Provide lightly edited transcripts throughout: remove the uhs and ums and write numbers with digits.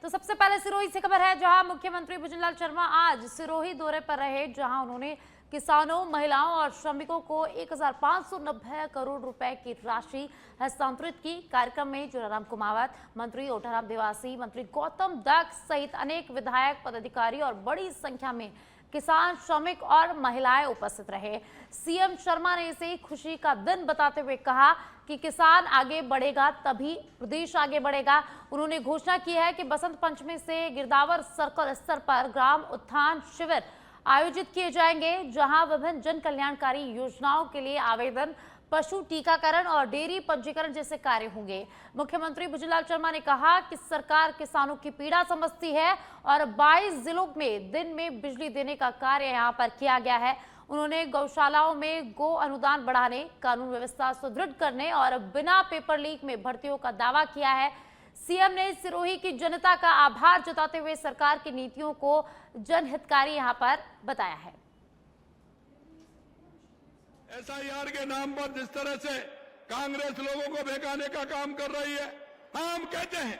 तो सबसे पहले सिरोही से खबर है, जहां मुख्यमंत्री भुजनलाल शर्मा आज सिरोही दौरे पर रहे, जहां उन्होंने किसानों, महिलाओं और श्रमिकों को 1590 करोड़ रुपए की राशि हस्तांतरित की। कार्यक्रम में जोराराम कुमावत, मंत्री ओठाराम देवासी, मंत्री गौतम दक्ष सहित अनेक विधायक, पदाधिकारी और बड़ी संख्या में किसान, श्रमिक और महिलाएं उपस्थित रहे। सीएम शर्मा ने इसे खुशी का दिन बताते हुए कहा कि किसान आगे बढ़ेगा तभी प्रदेश आगे बढ़ेगा। उन्होंने घोषणा की है कि बसंत पंचमी से गिरदावर सर्कल स्तर पर ग्राम उत्थान शिविर आयोजित किए जाएंगे, जहां विभिन्न जन कल्याणकारी योजनाओं के लिए आवेदन, पशु टीकाकरण और डेयरी पंजीकरण जैसे कार्य होंगे। मुख्यमंत्री भुजनलाल शर्मा ने कहा कि सरकार किसानों की पीड़ा समझती है और 22 जिलों में दिन में बिजली देने का कार्य यहां पर किया गया है। उन्होंने गौशालाओं में गो अनुदान बढ़ाने, कानून व्यवस्था सुदृढ़ करने और बिना पेपर लीक में भर्तियों का दावा किया है। सीएम ने सिरोही की जनता का आभार जताते हुए सरकार की नीतियों को जनहितकारी यहां पर बताया है। एसआईआर के नाम पर जिस तरह से कांग्रेस लोगों को बहकाने का काम कर रही है, हम कहते हैं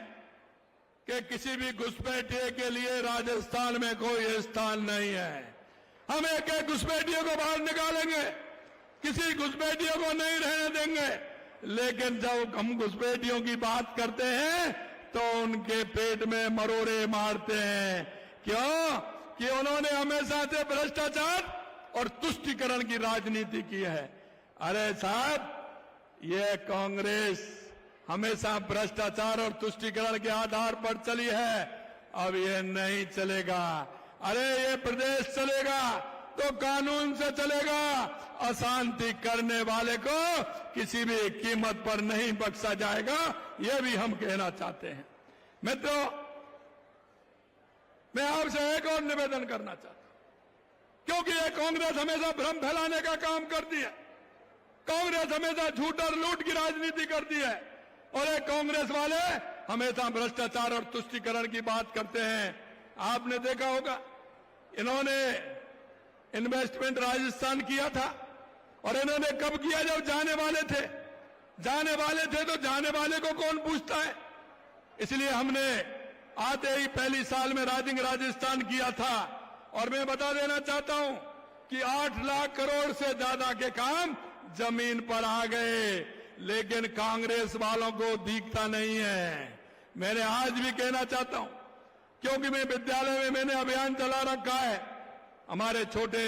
कि किसी भी घुसपैठिए के लिए राजस्थान में कोई स्थान नहीं है। हम एक एक घुसपैठियों को बाहर निकालेंगे, किसी घुसपैठियों को नहीं रहने देंगे। लेकिन जब हम घुसपैठियों की बात करते हैं तो उनके पेट में मरोड़े मारते हैं। क्यों? कि उन्होंने हमेशा से भ्रष्टाचार और तुष्टीकरण की राजनीति की है। अरे साहब, ये कांग्रेस हमेशा भ्रष्टाचार और तुष्टीकरण के आधार पर चली है, अब ये नहीं चलेगा। अरे ये प्रदेश चलेगा तो कानून से चलेगा। अशांति करने वाले को किसी भी कीमत पर नहीं बख्शा जाएगा, ये भी हम कहना चाहते हैं। मित्रों, मैं आपसे एक और निवेदन करना चाहता हूं, क्योंकि ये कांग्रेस हमेशा भ्रम फैलाने का काम करती है, कांग्रेस हमेशा झूठ और लूट की राजनीति करती है, और ये कांग्रेस वाले हमेशा भ्रष्टाचार और तुष्टीकरण की बात करते हैं। आपने देखा होगा, इन्होंने इन्वेस्टमेंट राजस्थान किया था, और इन्होंने कब किया? जब जाने वाले थे। जाने वाले थे तो जाने वाले को कौन पूछता है? इसलिए हमने आते ही पहली साल में राइजिंग राजस्थान किया था, और मैं बता देना चाहता हूं कि 8 लाख करोड़ से ज्यादा के काम जमीन पर आ गए, लेकिन कांग्रेस वालों को दिखता नहीं है। मैंने आज भी कहना चाहता हूं, क्योंकि मैं विद्यालय में मैंने अभियान चला रखा है हमारे छोटे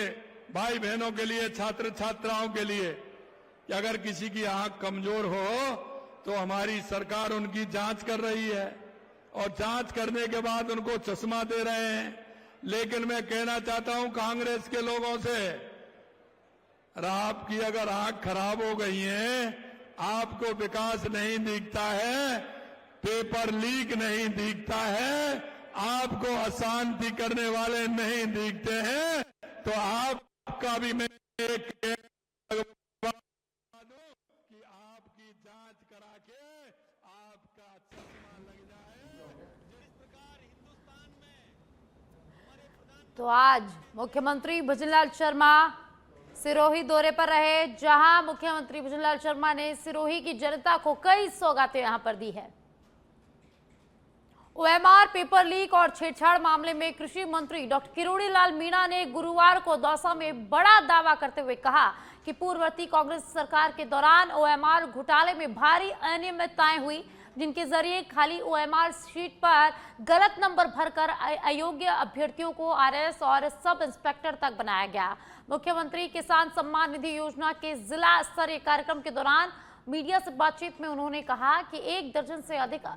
भाई बहनों के लिए, छात्र छात्राओं के लिए, कि अगर किसी की आंख कमजोर हो तो हमारी सरकार उनकी जांच कर रही है, और जांच करने के बाद उनको चश्मा दे रहे हैं। लेकिन मैं कहना चाहता हूं कांग्रेस के लोगों से, आपकी अगर आंख खराब हो गई है, आपको विकास नहीं दिखता है, पेपर लीक नहीं दिखता है, आपको अशांति करने वाले नहीं दिखते हैं, तो आपका भी मैं एक कि आपकी जांच करा के आपका चश्मा लग जाए। जिस प्रकार हिंदुस्तान में तो आज मुख्यमंत्री भुजनलाल शर्मा सिरोही दौरे पर रहे, जहां मुख्यमंत्री भुजनलाल शर्मा ने सिरोही की जनता को कई सौगातें यहां पर दी है। ओएमआर पेपर लीक और छेड़छाड़ मामले में कृषि मंत्री डॉक्टर किरोड़ी लाल मीणा ने गुरुवार को दौसा में बड़ा दावा करते हुए कहा कि पूर्ववर्ती कांग्रेस सरकार के दौरान ओएमआर घोटाले में भारी अनियमितताएं हुई, जिनके जरिए खाली ओएमआर शीट पर गलत नंबर भरकर अयोग्य अभ्यर्थियों को आरएस और सब इंस्पेक्टर तक बनाया गया। मुख्यमंत्री किसान सम्मान निधि योजना के जिला स्तरीय कार्यक्रम के दौरान मीडिया से बातचीत में उन्होंने कहा कि 1 दर्जन से अधिक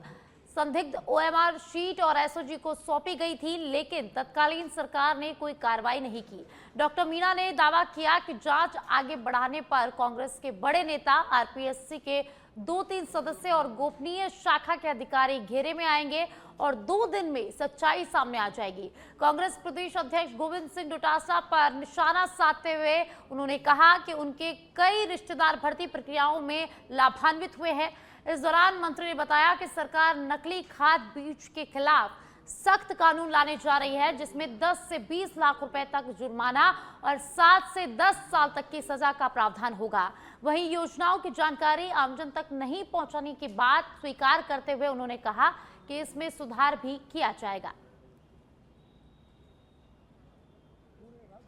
संदिग्ध ओएमआर शीट और एसओजी को सौंपी गई थी, लेकिन तत्कालीन सरकार ने कोई कार्रवाई नहीं की। डॉक्टर मीणा ने दावा किया कि जांच आगे बढ़ाने पर कांग्रेस के बड़े नेता, आरपीएससी के 2-3 सदस्य और गोपनीय शाखा के अधिकारी घेरे में आएंगे और 2 दिन में सच्चाई सामने आ जाएगी। कांग्रेस प्रदेश अध्यक्ष गोविंद सिंह डोटासरा पर निशाना साधते हुए उन्होंने कहा कि उनके कई रिश्तेदार भर्ती प्रक्रियाओं में लाभान्वित हुए हैं। इस दौरान मंत्री ने बताया कि सरकार नकली खाद बीज के खिलाफ सख्त कानून लाने जा रही है, जिसमें 10 से 20 लाख रुपए तक जुर्माना और 7 से 10 साल तक की सजा का प्रावधान होगा। वहीं योजनाओं की जानकारी आमजन तक नहीं पहुंचाने की बात स्वीकार करते हुए उन्होंने कहा कि इसमें सुधार भी किया जाएगा।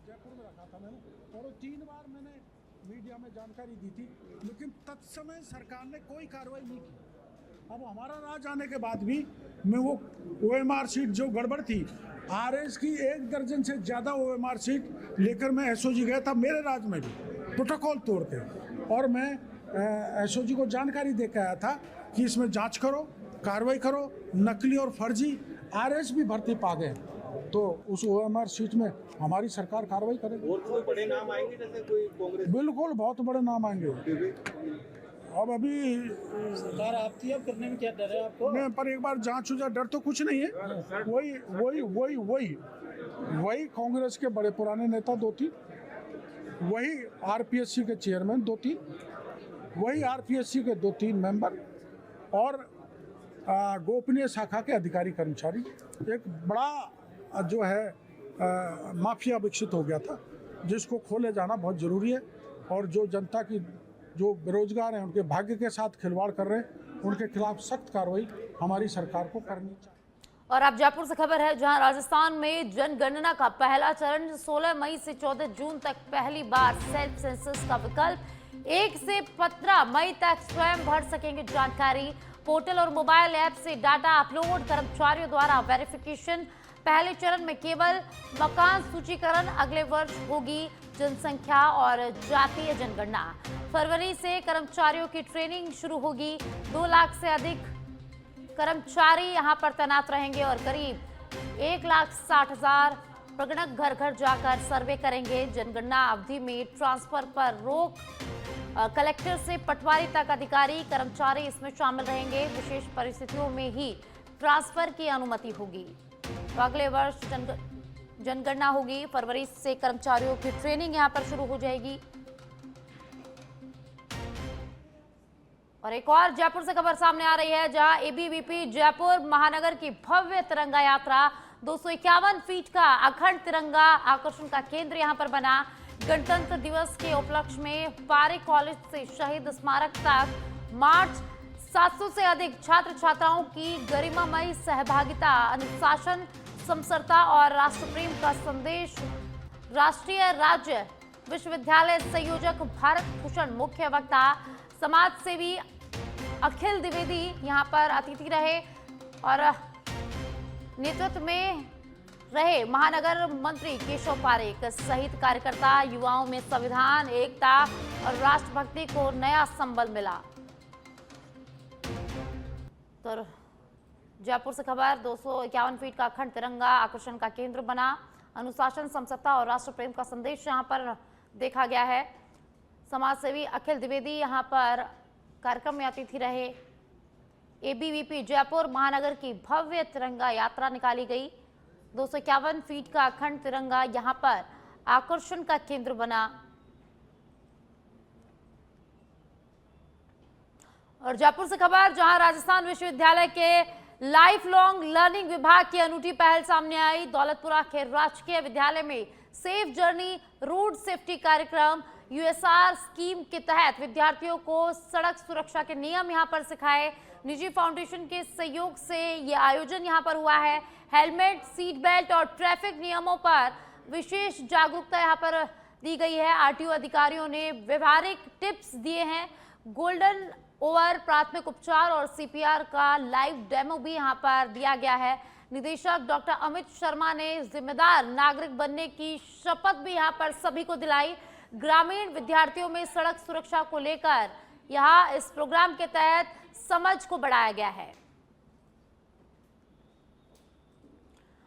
जयपुर में रखा था मैंने और 3 बार मैंने मीडिया में जानकारी दी थी, लेकिन तत्समय सरकार ने कोई कार्रवाई नहीं की। अब हमारा राज आने के बाद भी मैं वो OMR सीट जो गड़बड़ थी, RS की 1 दर्जन से ज़्यादा OMR सीट लेकर मैं SOG गया था, मेरे राज में भी प्रोटोकॉल तोड़ के, और मैं SOG को जानकारी दे के आया था कि इसमें जांच करो, कार्रवाई करो। नकली और फर्जी RS भी भर्ती पा गए, तो उस OMR सीट में हमारी सरकार कार्रवाई करेगी। और कोई बड़े नाम आएंगे, जैसे कोई कांग्रेस? बिल्कुल, बहुत बड़े नाम आएंगे। अब अभी सरकार आपकी अब करने में क्या डर है आपको? नहीं, पर एक बार जांच हो जाए, डर तो कुछ नहीं है। वही कांग्रेस के बड़े पुराने नेता 2-3, वही RPSC के चेयरमैन 2-3, वही RPSC के 2-3 मेंबर, और गोपनीय शाखा के अधिकारी कर्मचारी। एक बड़ा जो है माफिया विकसित हो गया था, जिसको खोले जाना बहुत जरूरी है। और जो जनता की जो बेरोजगार हैं, उनके भाग्य के साथ खिलवाड़ कर रहे हैं, उनके खिलाफ सख्त कार्रवाई हमारी सरकार को करनी चाहिए। और अब जयपुर से खबर है, जहां राजस्थान में जनगणना का पहला चरण 16 मई से 14 जून तक पहली बार सेल्फ सेंसस का विकल्प 1 से 15 मई तक स्वयं भर सकेंगे जानकारी। पोर्टल और मोबाइल ऐप से डाटा अपलोड, कर्मचारियों द्वारा वेरिफिकेशन। पहले चरण में केवल मकान सूचीकरण, अगले वर्ष होगी जनसंख्या और जातीय जनगणना। फरवरी से कर्मचारियों की ट्रेनिंग शुरू होगी। 2 लाख से अधिक कर्मचारी यहां पर तैनात रहेंगे और करीब 1,60,000 प्रगणक घर घर जाकर सर्वे करेंगे। जनगणना अवधि में ट्रांसफर पर रोक, कलेक्टर से पटवारी तक अधिकारी कर्मचारी इसमें शामिल रहेंगे। विशेष परिस्थितियों में ही ट्रांसफर की अनुमति होगी। तो अगले वर्ष जनगणना होगी। फरवरी से कर्मचारियों की ट्रेनिंग यहां पर शुरू हो जाएगी। और एक और जयपुर से खबर सामने आ रही है, जहां ABVP जयपुर महानगर की भव्य तिरंगा यात्रा 251 फीट का अखंड तिरंगा आकर्षण का केंद्र यहां पर बना। गणतंत्र दिवस के उपलक्ष्य में पारिक कॉलेज से शहीद स्मारक तक मार्च, 700 से अधिक छात्र छात्राओं की गरिमामयी सहभागिता, अनुशासन, समसरता और राष्ट्रप्रेम का संदेश। राष्ट्रीय राज्य विश्वविद्यालय संयोजक भारत भूषण मुख्य वक्ता, समाज सेवी अखिल द्विवेदी यहाँ पर अतिथि रहे और नेतृत्व में रहे महानगर मंत्री केशव पारेख सहित कार्यकर्ता। युवाओं में संविधान, एकता और राष्ट्रभक्ति को नया संबल मिला। तो जयपुर से खबर, 251 फीट का अखंड तिरंगा आकर्षण का केंद्र बना। अनुशासन, समसत्ता और राष्ट्रप्रेम का संदेश यहाँ पर देखा गया है। समाजसेवी अखिल द्विवेदी यहाँ पर कार्यक्रम में अतिथि रहे। ABVP जयपुर महानगर की भव्य तिरंगा यात्रा निकाली गई। 251 फीट का अखंड तिरंगा यहाँ पर आकर्षण का केंद्र बना। और जयपुर से खबर, जहां राजस्थान विश्वविद्यालय के लाइफ लॉन्ग लर्निंग विभाग की अनूठी पहल सामने आई। दौलतपुरा के राजकीय विद्यालय में सेफ जर्नी रोड सेफ्टी कार्यक्रम USR स्कीम के तहत विद्यार्थियों को सड़क सुरक्षा के नियम यहां पर सिखाए। निजी फाउंडेशन के सहयोग से ये आयोजन यहां पर हुआ है। हेलमेट, सीट बेल्ट और ट्रैफिक नियमों पर विशेष जागरूकता यहां पर दी गई है। RTO अधिकारियों ने व्यवहारिक टिप्स दिए हैं। गोल्डन ओवर, प्राथमिक उपचार और CPR का लाइव डेमो भी यहां पर दिया गया है। निदेशक डॉक्टर अमित शर्मा ने जिम्मेदार नागरिक बनने की शपथ भी यहां पर सभी को दिलाई। ग्रामीण विद्यार्थियों में सड़क सुरक्षा को लेकर यहां इस प्रोग्राम के तहत समझ को बढ़ाया गया है।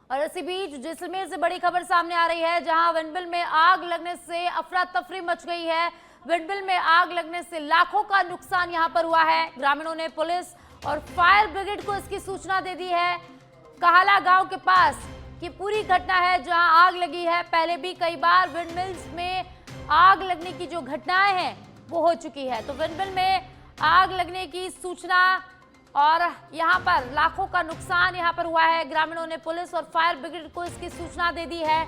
और इसी बीच जैसलमेर से बड़ी खबर सामने आ रही है, जहां विंडमिल में आग लगने से अफरा तफरी मच गई है। विंडमिल में आग लगने से लाखों का नुकसान यहां पर हुआ है। ग्रामीणों ने पुलिस और फायर ब्रिगेड को इसकी सूचना दे दी है। कहाला गांव के पास की पूरी घटना है जहां आग लगी है। पहले भी कई बार विंडमिल्स में आग लगने की जो घटनाएं हैं वो हो चुकी है। तो विंडमिल में आग लगने की सूचना और यहां पर लाखों का नुकसान यहां पर हुआ है। ग्रामीणों ने पुलिस और फायर ब्रिगेड को इसकी सूचना दे दी है।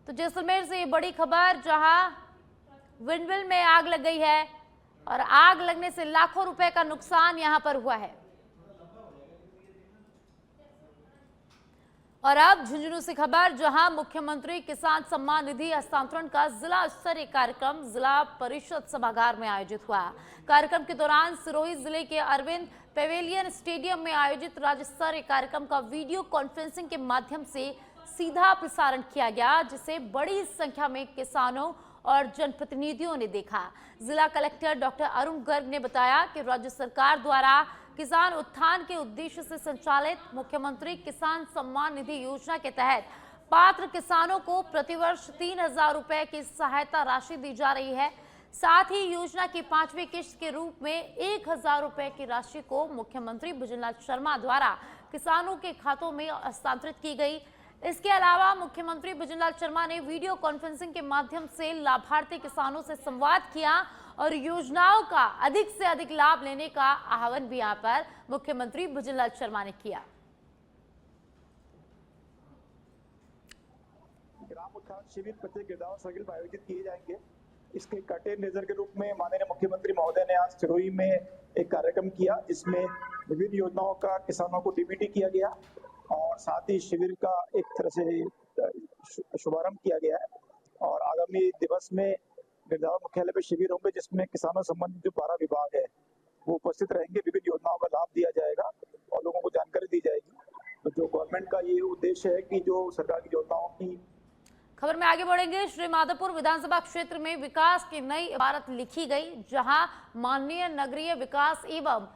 तो जैसलमेर से ये बड़ी खबर, जहां विंडमिल में आग लग गई है और आग लगने से लाखों रुपए का नुकसान यहां पर हुआ है। और अब झुंझुनू से खबर, जहां मुख्यमंत्री किसान सम्मान निधि हस्तांतरण का जिला स्तरीय कार्यक्रम जिला परिषद सभागार में आयोजित हुआ। कार्यक्रम के दौरान सिरोही जिले के अरविंद पेवेलियन स्टेडियम में आयोजित राज्य स्तरीय कार्यक्रम का वीडियो कॉन्फ्रेंसिंग के माध्यम से सीधा प्रसारण किया गया, जिसे बड़ी संख्या में किसानों और जनप्रतिनिधियों ने देखा। जिला कलेक्टर डॉक्टर अरुण गर्ग ने बताया कि राज्य सरकार द्वारा किसान उत्थान के उद्देश्य से संचालित मुख्यमंत्री किसान सम्मान निधि योजना के तहत पात्र किसानों को प्रतिवर्ष 3,000 रुपए की सहायता राशि दी जा रही है। साथ ही योजना की 5वीं किश्त के रूप में 1,000 रुपए की राशि को मुख्यमंत्री भुजनलाल शर्मा द्वारा किसानों के खातों में हस्तांतरित की गई। इसके अलावा मुख्यमंत्री भुजनलाल शर्मा ने वीडियो कॉन्फ्रेंसिंग के माध्यम से लाभार्थी किसानों से संवाद किया और योजनाओं का अधिक से अधिक लाभ लेने का आह्वान भी यहाँ पर मुख्यमंत्री भुजनलाल शर्मा ने किया। ग्राम उत्थान शिविर प्रत्येक गिरदावर सर्किल पर आयोजित किए जाएंगे। इसके कटे नजर के रूप में माननीय मुख्यमंत्री महोदय ने आज सिरोही में एक कार्यक्रम किया, जिसमें विभिन्न योजनाओं का किसानों को डीबीटी किया गया और साथ ही शिविर का एक तरह से शुभारंभ किया गया है। और आगामी दिवस में गिरदावर मुख्यालय पे शिविर होंगे, जिसमें किसानों संबंधित जो 12 विभाग है वो उपस्थित रहेंगे। विभिन्न योजनाओं का लाभ दिया जाएगा और लोगों को जानकारी दी जाएगी। तो जो गवर्नमेंट का ये उद्देश्य है कि जो सरकार की योजनाओं की खबर में आगे बढ़ेंगे। श्री माधोपुर विधानसभा क्षेत्र में विकास की नई इबारत लिखी गई, जहां माननीय नगरीय विकास एवं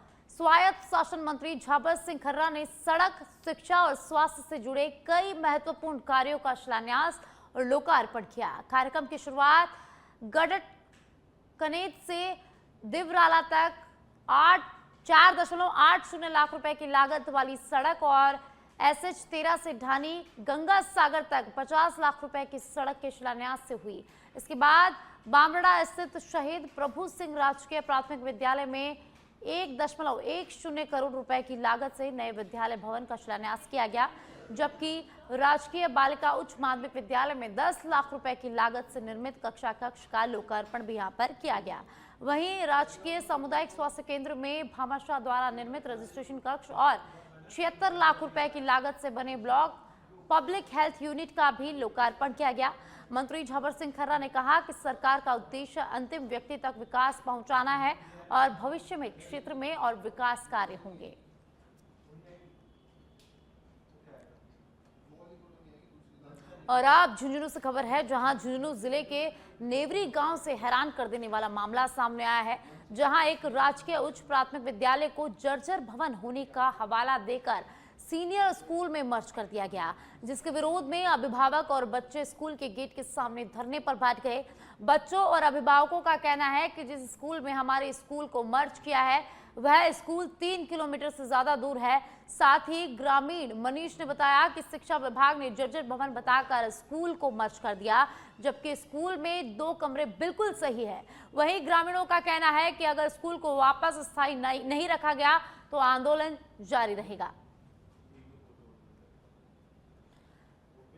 स्वायत्त शासन मंत्री झाबर सिंह खर्रा ने सड़क, शिक्षा और स्वास्थ्य से जुड़े कई महत्वपूर्ण कार्यों का शिलान्यास और लोकार्पण किया। कार्यक्रम की शुरुआत गडट कनेत से दिवराला तक 4.80 लाख रुपए की लागत वाली सड़क और SH 13 से ढानी गंगा सागर तक 50 लाख रुपए की सड़क के शिलान्यास से हुई। इसके बाद बामड़ा स्थित शहीद प्रभु सिंह राजकीय प्राथमिक विद्यालय में 1.10 करोड़ रुपए की लागत से नए विद्यालय भवन का शिलान्यास किया गया, जबकि राजकीय बालिका उच्च माध्यमिक विद्यालय में 10 लाख रुपए की लागत से निर्मित कक्षा कक्ष का लोकार्पण भी यहां पर किया गया। वहीं राजकीय सामुदायिक स्वास्थ्य केंद्र में भामाशाह द्वारा निर्मित रजिस्ट्रेशन कक्ष और 76 लाख रुपए की लागत से बने ब्लॉक पब्लिक हेल्थ यूनिट का भी लोकार्पण किया गया। मंत्री झाबर सिंह खर्रा ने कहा कि सरकार का उद्देश्य अंतिम व्यक्ति तक विकास पहुंचाना है और भविष्य में क्षेत्र में और विकास कार्य होंगे। और अब झुंझुनू से खबर है, जहां झुंझुनू जिले के नेवरी गांव से हैरान कर देने वाला मामला सामने आया है, जहां एक राजकीय उच्च प्राथमिक विद्यालय को जर्जर भवन होने का हवाला देकर सीनियर स्कूल में मर्ज कर दिया गया, जिसके विरोध में अभिभावक और बच्चे स्कूल के गेट के सामने धरने पर बैठ गए। बच्चों और अभिभावकों का कहना है कि जिस स्कूल में हमारे स्कूल को मर्ज किया है वह स्कूल 3 किलोमीटर से ज्यादा दूर है। साथ ही ग्रामीण मनीष ने बताया कि शिक्षा विभाग ने जर्जर भवन बताकर स्कूल को मर्ज कर दिया, जबकि स्कूल में 2 कमरे बिल्कुल सही है। वहीं ग्रामीणों का कहना है कि अगर स्कूल को वापस स्थायी नहीं रखा गया तो आंदोलन जारी रहेगा।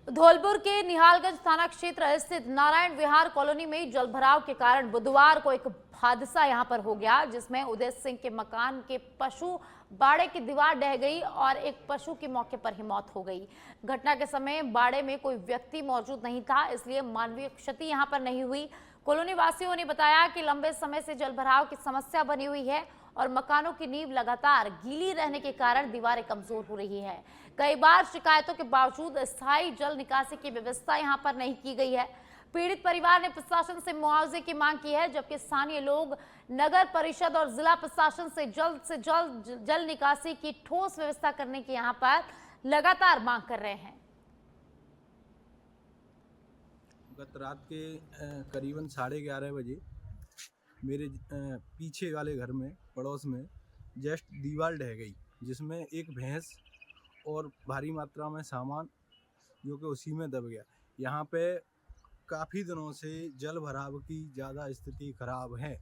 धौलपुर के निहालगंज थाना क्षेत्र स्थित नारायण विहार कॉलोनी में जलभराव के कारण बुधवार को एक हादसा यहां पर हो गया, जिसमें उदय सिंह के मकान के पशु बाड़े की दीवार ढह गई और एक पशु की मौके पर ही मौत हो गई। घटना के समय बाड़े में कोई व्यक्ति मौजूद नहीं था, इसलिए मानवीय क्षति यहां पर नहीं हुई। कॉलोनी वासियों ने बताया कि लंबे समय से जलभराव की समस्या बनी हुई है और मकानों की नींव लगातार गीली रहने के कारण दीवारें कमजोर हो रही है। कई बार शिकायतों के बावजूद स्थायी जल निकासी की व्यवस्था यहां पर नहीं की गई है। पीड़ित परिवार ने प्रशासन से मुआवजे की मांग की है, जबकि स्थानीय लोग नगर परिषद और जिला प्रशासन से जल्द जल निकासी की ठोस व्यवस्था करने की यहां पर लगातार मांग कर रहे हैं। गत रात के करीबन 11:30 बजे मेरे पीछे वाले घर में पड़ोस में जस्ट दीवार ढह गई, जिसमें एक भैंस और भारी मात्रा में सामान जो कि उसी में दब गया। यहाँ पे काफ़ी दिनों से जल भराव की ज़्यादा स्थिति खराब है।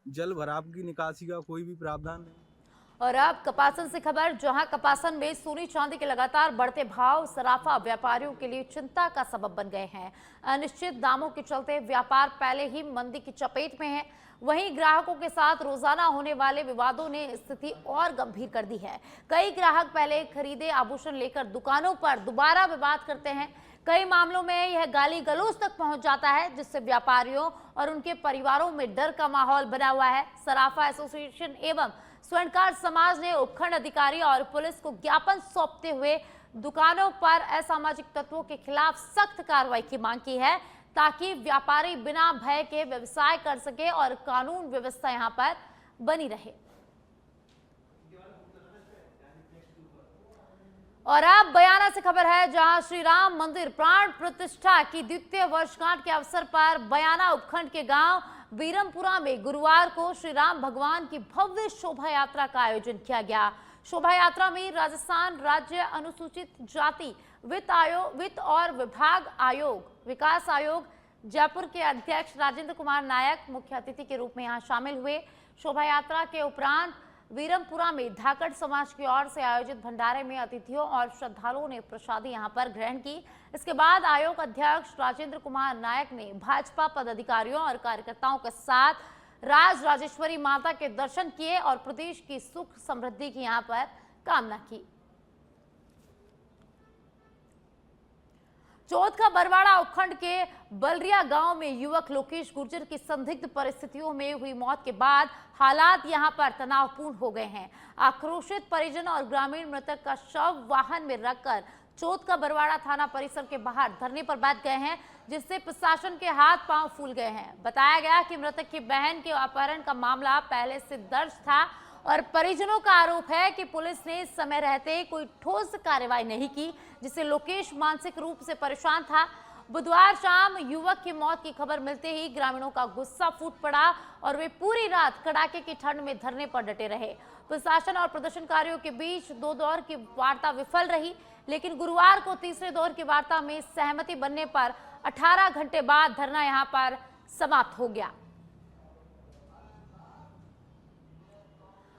जल भराव की निकासी का कोई भी प्रावधान नहीं। और अब कपासन से खबर, जहां कपासन में सोने चांदी के लगातार बढ़ते भाव सराफा व्यापारियों के लिए चिंता का सबब बन गए हैं। अनिश्चित दामों के चलते व्यापार पहले ही मंदी की चपेट में है। वहीं ग्राहकों के साथ रोजाना होने वाले विवादों ने स्थिति और गंभीर कर दी है। कई ग्राहक पहले खरीदे आभूषण लेकर दुकानों पर दोबारा विवाद करते हैं। कई मामलों में यह गाली गलौज तक पहुंच जाता है, जिससे व्यापारियों और उनके परिवारों में डर का माहौल बना हुआ है। सराफा एसोसिएशन एवं स्वर्णकार समाज ने उपखंड अधिकारी और पुलिस को ज्ञापन सौंपते हुए दुकानों पर असामाजिक तत्वों के खिलाफ सख्त कार्रवाई की मांग की है, ताकि व्यापारी बिना भय के व्यवसाय कर सके और कानून व्यवस्था यहां पर बनी रहे। और अब बयाना से खबर है, जहां श्री राम मंदिर प्राण प्रतिष्ठा की द्वितीय वर्षगांठ के अवसर पर बयाना उपखंड के गांव बीरमपुरा में गुरुवार को श्री राम भगवान की भव्य शोभा यात्रा का आयोजन किया गया। शोभा यात्रा में राजस्थान राज्य अनुसूचित जाति वित्त और विभाग आयोग विकास आयोग जयपुर के अध्यक्ष राजेंद्र कुमार नायक मुख्य अतिथि के रूप में यहां शामिल हुए। शोभा यात्रा के उपरांत वीरमपुरा में धाकड़ समाज की ओर से आयोजित भंडारे में अतिथियों और श्रद्धालुओं ने प्रसादी यहां पर ग्रहण की। इसके बाद आयोग अध्यक्ष राजेंद्र कुमार नायक ने भाजपा पदाधिकारियों और कार्यकर्ताओं के साथ राज राजेश्वरी माता के दर्शन किए और प्रदेश की सुख समृद्धि की यहां पर कामना की। चौथ का बरवाड़ा उपखंड के बलरिया गांव में युवक लोकेश गुर्जर की संदिग्ध परिस्थितियों में हुई मौत के बाद हालात यहां पर तनावपूर्ण हो गए हैं। आक्रोशित परिजन और ग्रामीण मृतक का शव वाहन में रखकर चौथ का बरवाड़ा थाना परिसर के बाहर धरने पर बैठ गए हैं, जिससे प्रशासन के हाथ पांव फूल गए हैं। बताया गया कि मृतक की बहन के अपहरण का मामला पहले से दर्ज था और परिजनों का आरोप है कि पुलिस ने समय रहते कोई ठोस कार्रवाई नहीं की, जिससे लोकेश मानसिक रूप से परेशान था। बुधवार शाम युवक की मौत की खबर मिलते ही ग्रामीणों का गुस्सा फूट पड़ा और वे पूरी रात कड़ाके की ठंड में धरने पर डटे रहे। प्रशासन और प्रदर्शनकारियों के बीच दो दौर की वार्ता विफल रही, लेकिन गुरुवार को तीसरे दौर की वार्ता में सहमति बनने पर 18 घंटे बाद धरना यहां पर समाप्त हो गया।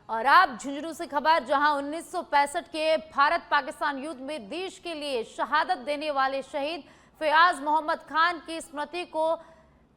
और अब झुंझुनू से खबर, जहां 1965 के भारत पाकिस्तान युद्ध में देश के लिए शहादत देने वाले शहीद फयाज मोहम्मद खान की स्मृति को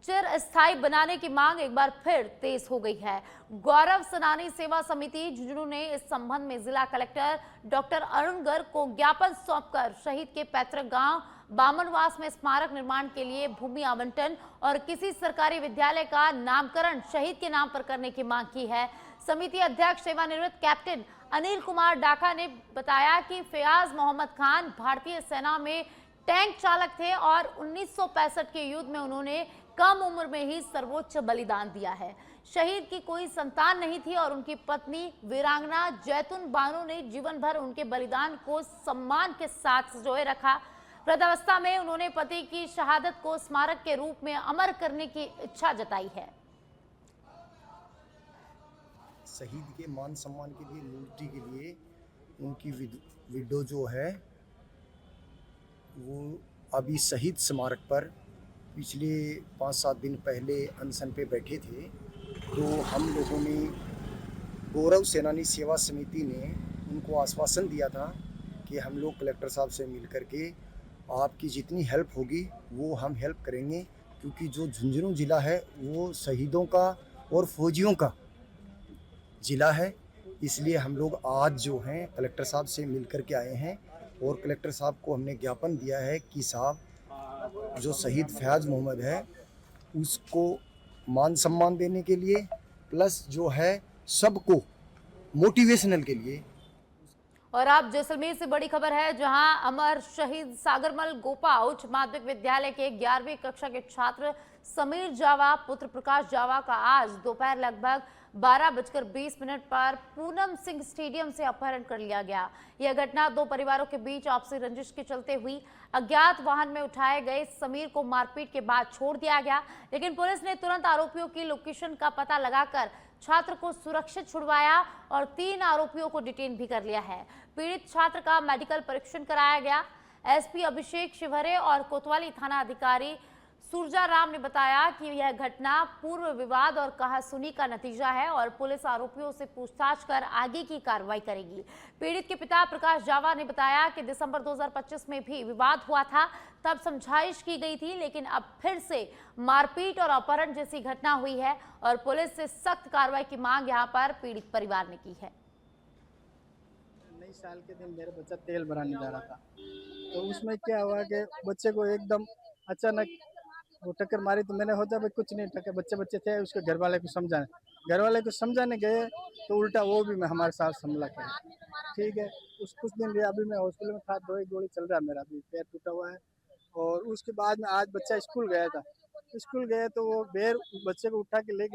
चिरस्थायी बनाने की मांग एक बार फिर तेज हो गई है। गौरव सेनानी सेवा समिति झुंझुनू ने इस संबंध में जिला कलेक्टर डॉक्टर अरुण गर्ग को ज्ञापन सौंपकर शहीद के पैतृक गांव बामनवास में स्मारक निर्माण के लिए भूमि आवंटन और किसी सरकारी विद्यालय का नामकरण शहीद के नाम पर करने की मांग की है। समिति अध्यक्ष सेवानिवृत्त कैप्टन अनिल कुमार डाका ने बताया कि फयाज मोहम्मद खान भारतीय सेना में टैंक चालक थे और 1965 के युद्ध में उन्होंने कम उम्र में ही सर्वोच्च बलिदान दिया है। शहीद की कोई संतान नहीं थी और उनकी पत्नी वीरांगना जैतून बानो ने जीवन भर उनके बलिदान को सम्मान के साथ संजोए रखा। वृद्धावस्था में उन्होंने पति की शहादत को स्मारक के रूप में अमर करने की इच्छा जताई है। शहीद के मान सम्मान के लिए, मूर्ति के लिए उनकी विडो जो है वो अभी शहीद स्मारक पर पिछले 5-7 दिन पहले अनशन पे बैठे थे। तो हम लोगों ने गौरव सेनानी सेवा समिति ने उनको आश्वासन दिया था कि हम लोग कलेक्टर साहब से मिल कर के आपकी जितनी हेल्प होगी वो हम हेल्प करेंगे, क्योंकि जो झुंझुनू ज़िला है वो शहीदों का और फौजियों का ज़िला है। इसलिए हम लोग आज जो हैं कलेक्टर साहब से मिल कर के आए हैं और कलेक्टर साहब को हमने ज्ञापन दिया है कि साहब जो शहीद फयाज मोहम्मद है उसको मान सम्मान देने के लिए प्लस जो है सबको मोटिवेशनल के लिए। और अब जैसलमेर से बड़ी खबर है, जहां अमर शहीद सागरमल गोपा उच्च माध्यमिक विद्यालय के 11वीं कक्षा के छात्र समीर जावा पुत्र प्रकाश जावा का आज दोपहर लगभग 12:20 पर पूनम सिंह स्टेडियम से अपहरण कर लिया गया। यह घटना दो परिवारों के बीच आपसी रंजिश के चलते हुई। अज्ञात वाहन में उठाए गए समीर को मारपीट के बाद छोड़ दिया गया, लेकिन पुलिस ने तुरंत आरोपियों की लोकेशन का पता लगाकर छात्र को सुरक्षित छुड़वाया और 3 आरोपियों को डिटेन भी कर लिया है। पीड़ित छात्र का मेडिकल परीक्षण कराया गया। एसपी अभिषेक शिवहरे और कोतवाली थाना अधिकारी सुरजा राम ने बताया कि यह घटना पूर्व विवाद और कहासुनी का नतीजा है और पुलिस आरोपियों से पूछताछ कर आगे की कार्रवाई करेगी। पीड़ित के पिता प्रकाश जावा ने बताया कि दिसंबर 2025 में भी विवाद हुआ था, तब समझाइश की गई थी, लेकिन अब फिर से मारपीट और अपहरण जैसी घटना हुई है और पुलिस से सख्त कार्रवाई की मांग यहां पर पीड़ित परिवार ने की है। नई साल के दिन मेरा बच्चा तेल भराने जा रहा था, तो उसमें क्या हुआ कि बच्चे को एकदम अचानक वो टक्कर मारी। तो मैंने सोचा भाई कुछ नहीं, टक्कर बच्चे थे, उसके घर वाले को समझाने गए तो उल्टा वो भी मैं हमारे साथ हमला किया। ठीक है, कुछ दिन भी अभी मैं हॉस्पिटल में था, दवाई गोली चल रहा है, मेरा अभी पैर टूटा हुआ है। और उसके बाद में आज बच्चा स्कूल गया था, स्कूल गए तो वो बच्चे को उठा के ले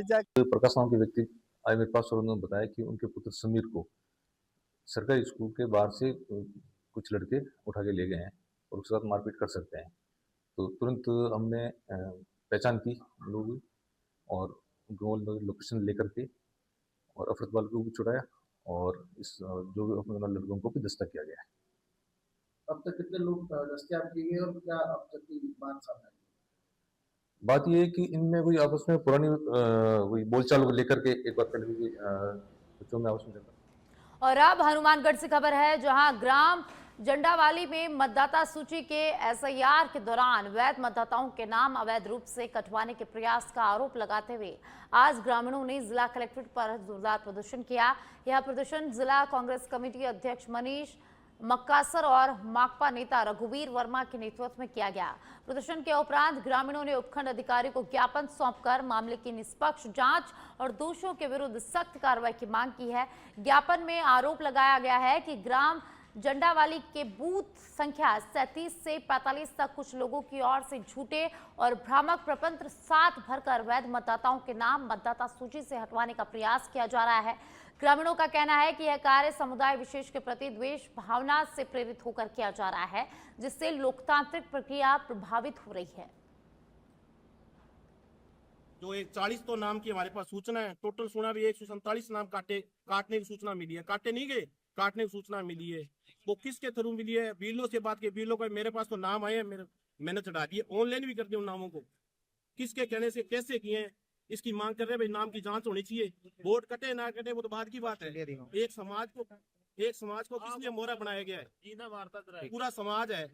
जा। प्रकाश नाम के व्यक्ति आए मेरे पास और उन्होंने बताया कि उनके पुत्र समीर को सरकारी स्कूल के बाहर से कुछ लड़के उठा के ले गए हैं और उसके साथ मारपीट कर सकते हैं। तो तुरंत हमने पहचान की लोग और लोकेशन लेकर के और अफरत वाल को भी छुड़ाया और इस जो भी लड़कों को भी दस्तक किया गया है। अब तक कितने लोग दस्तयाब किए गए और क्या अब तक की बात सामने आई? बात यह है कि इनमें कोई आपस में पुरानी कोई बोलचाल को लेकर के एक बार पहले भी बच्चों में आपस में चलता। और अब हनुमानगढ़ से खबर है, जहां ग्राम जंडावाली में मतदाता सूची के एसआईआर के दौरान वैध मतदाताओं के नाम अवैध रूप से कटवाने के प्रयास का आरोप लगाते हुए आज ग्रामीणों ने जिला कलेक्ट्रेट पर जोरदार प्रदर्शन किया। यह प्रदर्शन जिला कांग्रेस कमेटी अध्यक्ष मनीष मक्कासर और माकपा नेता रघुवीर वर्मा के नेतृत्व में किया गया। प्रदर्शन के उपरांत ग्रामीणों ने उपखंड अधिकारी को ज्ञापन सौंपकर मामले की निष्पक्ष जांच और दोषियों के विरुद्ध सख्त कार्रवाई की मांग की है। ज्ञापन में आरोप लगाया गया है कि ग्राम जंडावाली के बूथ संख्या 37 से 45 तक कुछ लोगों की ओर से झूठे और भ्रामक प्रपत्र साथ भरकर वैध मतदाताओं के नाम मतदाता सूची से हटवाने का प्रयास किया जा रहा है। ग्रामीणों का कहना है कि यह कार्य समुदाय विशेष के प्रति द्वेष भावना से प्रेरित होकर किया जा रहा है, जिससे लोकतांत्रिक प्रक्रिया प्रभावित हो रही है। जो 140 तो नाम की हमारे पास सूचना है, टोटल सुना भी 147 नाम काटने की सूचना मिली है, काटे नहीं गए, काटने की सूचना मिली है। वो किसके थ्रू मिली है? बीएलओ से बात की, बीएलओ का मेरे पास तो नाम आए हैं, मैंने चढ़ा दिए, ऑनलाइन भी कर दिए उन नामों को। किसके कहने से कैसे किए हैं इसकी मांग कर रहे हैं भाई, नाम की जांच होनी चाहिए। वोट कटे ना कटे वो तो बात की बात है। एक समाज को किस लिए मोहरा बनाया गया है? पूरा समाज है।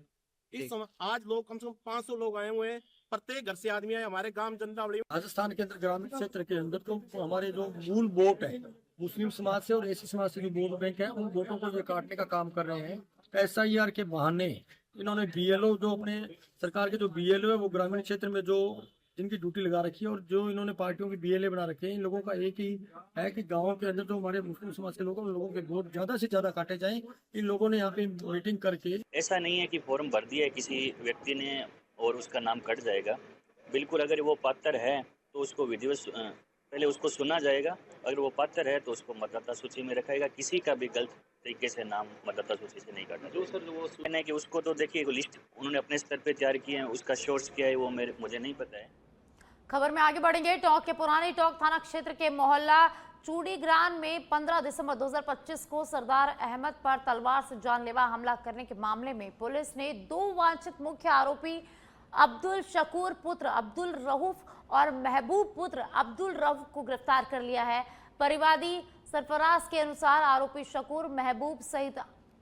आज लोग कम से कम 500 लोग आए हुए हैं, प्रत्येक घर से आदमी आए। हमारे गांव जंडावाली राजस्थान के अंदर ग्रामीण क्षेत्र के अंदर तो हमारे जो मूल वोट है मुस्लिम समाज से और एसी समाज से जो वोट बैंक है, उन वोटों को ये काटने का काम कर रहे हैं। एसआईआर के बहाने इन्होंने बीएलओ, जो अपने सरकार के जो बीएलओ है वो ग्रामीण क्षेत्र में जो जिनकी ड्यूटी लगा रखी है और जो इन्होंने पार्टियों की बीएलए बना रखे हैं, इन लोगों का एक ही है कि गाँव के अंदर जो हमारे मुस्लिम समाज के लोग हैं उन लोगों के वोट ज्यादा से ज्यादा काटे जाएं। इन लोगों ने यहाँ पे मीटिंग करके, ऐसा नहीं है कि फॉर्म भर दिया है किसी व्यक्ति ने और उसका नाम कट जाएगा। बिल्कुल, अगर वो पात्र है तो उसको विधिवत पहले उसको सुना जाएगा। अगर वो पात्र है तो उसको मतदाता सूची में रखाएगा। किसी का भी गलत तरीके से नाम मतदाता सूची से नहीं काटना। जो सर वो कहना है कि उसको तो देखिए लिस्ट उन्होंने अपने स्तर पे तैयार की है, उसका सोर्स क्या है वो मुझे नहीं पता है। खबर में आगे बढ़ेंगे। टोंक के पुरानी टोंक थाना क्षेत्र के मोहल्ला चूड़ीग्रान में 15 दिसंबर 2025 को सरदार अहमद पर तलवार से जानलेवा हमला करने के मामले में पुलिस ने 2 वांछित मुख्य आरोपी अब्दुल शकूर पुत्र अब्दुल रऊफ और महबूब पुत्र अब्दुल रऊफ को गिरफ्तार कर लिया है। परिवादी सरफराज के अनुसार आरोपी शकूर, महबूब सहित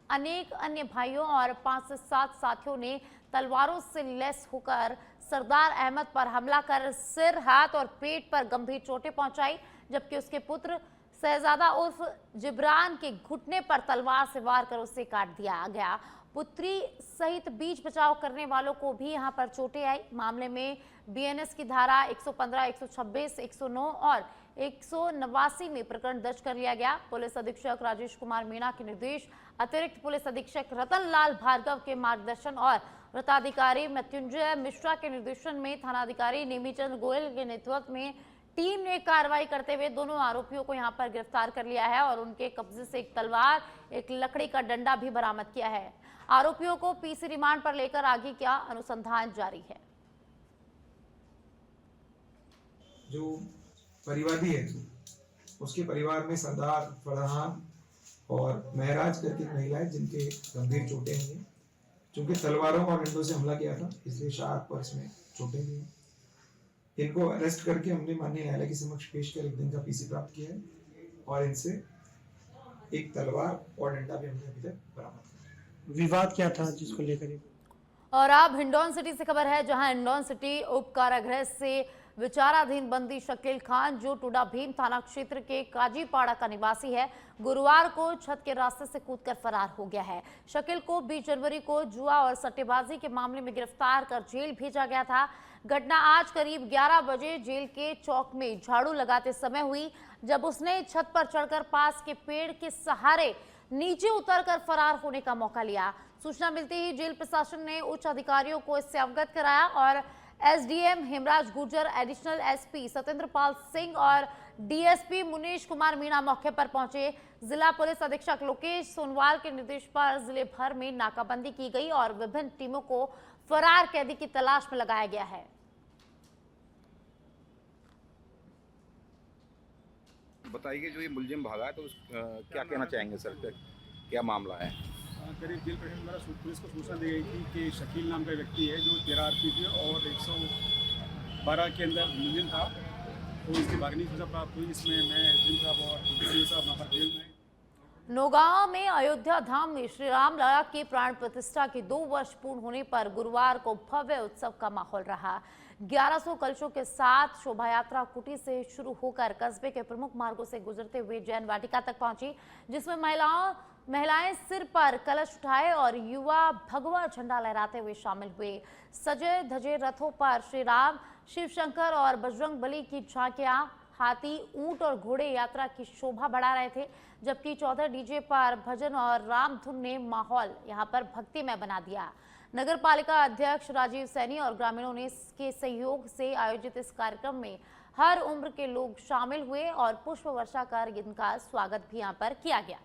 अनेक अन्य भाइयों और 5 से 7 साथियों ने तलवारों से लैस होकर सरदार अहमद पर हमला कर सिर, हाथ और पेट पर गंभीर चोटें पहुंचाई, जबकि उसके पुत्र शहजादा उर्फ जिब्रान के घुटने पर तलवार से वार कर उसे काट दिया गया। पुत्री सहित बीच बचाव करने वालों को भी यहां पर चोटें आई। मामले में बीएनएस की धारा 115, 126, 109 और 189 में प्रकरण दर्ज कर लिया गया। पुलिस अधीक्षक राजेश कुमार मीणा के निर्देश, अतिरिक्त पुलिस अधीक्षक रतन लाल भार्गव के मार्गदर्शन और वृत्ताधिकारी मृत्युंजय मिश्रा के निर्देशन में थानाधिकारी नेमीचंद गोयल के नेतृत्व में टीम ने कार्रवाई करते हुए दोनों आरोपियों को यहां पर गिरफ्तार कर लिया है और उनके कब्जे से एक तलवार, एक लकड़ी का डंडा भी बरामद किया है। आरोपियों को पीसी रिमांड पर लेकर आगे का अनुसंधान जारी है। जो परिवादी है उसके परिवार में सरदार, फरहान और महराज करके महिला है जिनके गंभीर चोटें हुई। चूंकि तलवारों और डंडों से हमला किया था इसलिए शार्प और इसमें चोटें भी हैं। इनको अरेस्ट करके हमने माननीय न्यायालय के समक्ष पेश कर 1 दिन का पीसी प्राप्त किया है और इनसे एक तलवार और डंडा भी हमने अभी तक बरामद किया। विवाद क्या था जिसको लेकर? और अब हिंडौन सिटी से खबर है, जहां हिंडौन सिटी उप कारागृह से विचाराधीन बंदी शकील खान, जो टूडा भीम थाना क्षेत्र के काजीपाड़ा का निवासी है, गुरुवार को छत के रास्ते से कूदकर फरार हो गया है। शकील को 20 जनवरी को जुआ और सट्टेबाजी के मामले में गिरफ्तार कर जेल भेजा गया था। घटना आज करीब 11 बजे जेल के चौक में झाड़ू लगाते समय हुई, जब उसने छत पर चढ़कर पास के पेड़ के सहारे नीचे उतरकर फरार होने का मौका लिया। सूचना मिलते ही जेल प्रशासन ने उच्च अधिकारियों को इससे अवगत कराया और SDM Hemraj Gurjar, additional SP Satyendra Pal Singh और डीएसपी मुनीश कुमार मीणा मौके पर पहुंचे। जिला पुलिस अधीक्षक लोकेश सोनवाल के निर्देश पर जिले भर में नाकाबंदी की गई और विभिन्न टीमों को फरार कैदी की तलाश में लगाया गया है। बताइए, जो ये मुलजिम भागा है तो क्या कहना चाहेंगे सर, क्या मामला है? करीब जेल प्रशासन द्वारा पुलिस को सूचना दी गई थी कि शकील नाम का व्यक्ति है जो 13 आरपीसी और 112 के अंदर मुलजिम था, तो इसकी भागने की सूचना प्राप्त हुई। इसमें मैं एसडीएम साहब और डीसी साहब वहाँ पर जेल में। नौगांव में अयोध्या धाम में श्री राम लला की प्राण प्रतिष्ठा के 2 वर्ष पूर्ण होने पर गुरुवार को भव्य उत्सव का माहौल रहा। 1100 कलशों के साथ शोभा यात्रा कुटी से शुरू होकर कस्बे के प्रमुख मार्गों से गुजरते हुए जैन वाटिका तक पहुंची, जिसमें महिलाएं सिर पर कलश उठाए और युवा भगवा झंडा लहराते हुए शामिल हुए। सजे धजे रथों पर श्री राम, शिव शंकर और बजरंग बली की झांकियां, हाथी, ऊंट और घोड़े यात्रा की शोभा बढ़ा रहे थे, जबकि 14 डीजे पर भजन और राम धुन ने माहौल यहां पर भक्तिमय बना दिया। नगर पालिका अध्यक्ष राजीव सैनी और ग्रामीणों ने इसके सहयोग से आयोजित इस कार्यक्रम में हर उम्र के लोग शामिल हुए और पुष्प वर्षा कर इनका स्वागत भी यहां पर किया गया।